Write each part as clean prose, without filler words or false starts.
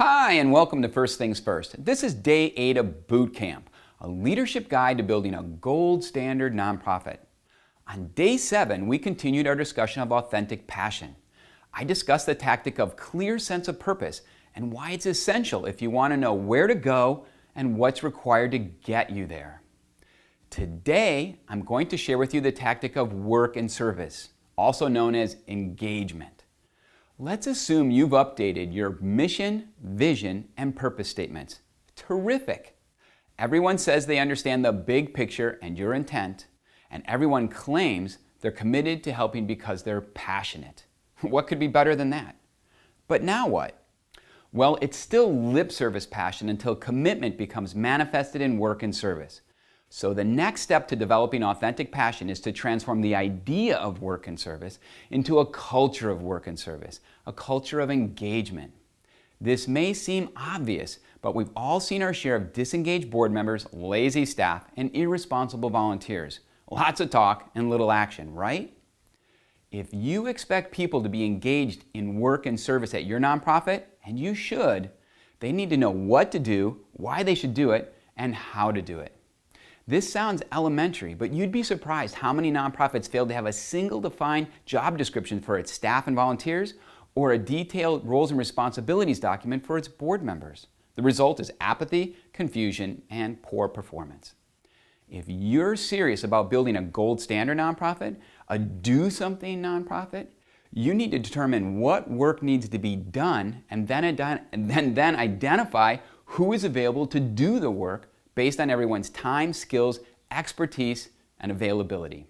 Hi, and welcome to First Things First. This is Day 8 of Boot Camp, a leadership guide to building a gold standard nonprofit. On Day 7, we continued our discussion of authentic passion. I discussed the tactic of clear sense of purpose and why it's essential if you want to know where to go and what's required to get you there. Today, I'm going to share with you the tactic of work and service, also known as engagement. Let's assume you've updated your mission, vision, and purpose statements. Terrific! Everyone says they understand the big picture and your intent, and everyone claims they're committed to helping because they're passionate. What could be better than that? But now what? Well, it's still lip service passion until commitment becomes manifested in work and service. So the next step to developing authentic passion is to transform the idea of work and service into a culture of work and service, a culture of engagement. This may seem obvious, but we've all seen our share of disengaged board members, lazy staff, and irresponsible volunteers. Lots of talk and little action, right? If you expect people to be engaged in work and service at your nonprofit, and you should, they need to know what to do, why they should do it, and how to do it. This sounds elementary, but you'd be surprised how many nonprofits fail to have a single defined job description for its staff and volunteers, or a detailed roles and responsibilities document for its board members. The result is apathy, confusion, and poor performance. If you're serious about building a gold standard nonprofit, a do-something nonprofit, you need to determine what work needs to be done and then identify who is available to do the work based on everyone's time, skills, expertise, and availability.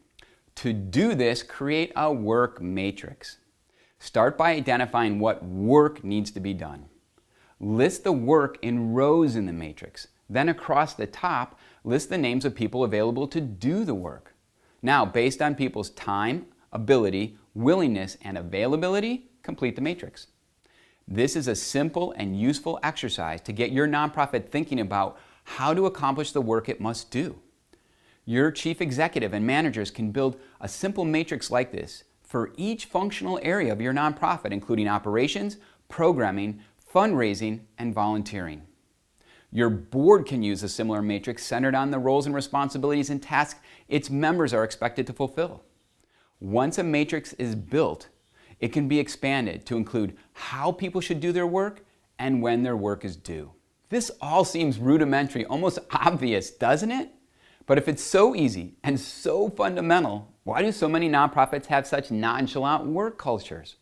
To do this, create a work matrix. Start by identifying what work needs to be done. List the work in rows in the matrix. Then across the top, list the names of people available to do the work. Now, based on people's time, ability, willingness, and availability, complete the matrix. This is a simple and useful exercise to get your nonprofit thinking about how to accomplish the work it must do. Your chief executive and managers can build a simple matrix like this for each functional area of your nonprofit, including operations, programming, fundraising, and volunteering. Your board can use a similar matrix centered on the roles and responsibilities and tasks its members are expected to fulfill. Once a matrix is built, it can be expanded to include how people should do their work and when their work is due. This all seems rudimentary, almost obvious, doesn't it? But if it's so easy and so fundamental, why do so many nonprofits have such nonchalant work cultures?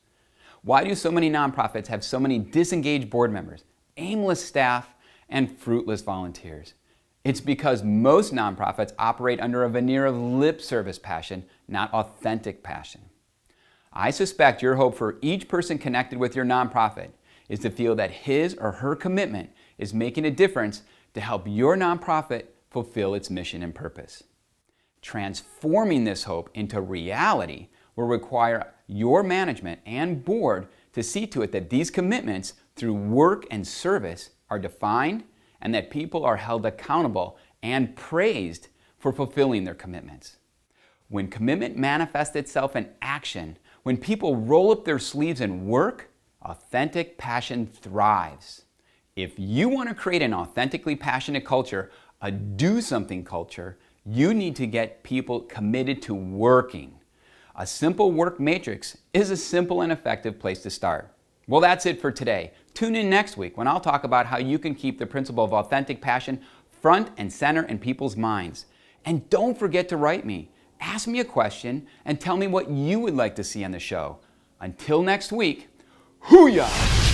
Why do so many nonprofits have so many disengaged board members, aimless staff, and fruitless volunteers? It's because most nonprofits operate under a veneer of lip service passion, not authentic passion. I suspect your hope for each person connected with your nonprofit is to feel that his or her commitment is making a difference to help your nonprofit fulfill its mission and purpose. Transforming this hope into reality will require your management and board to see to it that these commitments through work and service are defined and that people are held accountable and praised for fulfilling their commitments. When commitment manifests itself in action, when people roll up their sleeves and work, authentic passion thrives. If you want to create an authentically passionate culture, a do-something culture, you need to get people committed to working. A simple work matrix is a simple and effective place to start. Well, that's it for today. Tune in next week when I'll talk about how you can keep the principle of authentic passion front and center in people's minds. And don't forget to write me. Ask me a question and tell me what you would like to see on the show. Until next week, hoo-yah!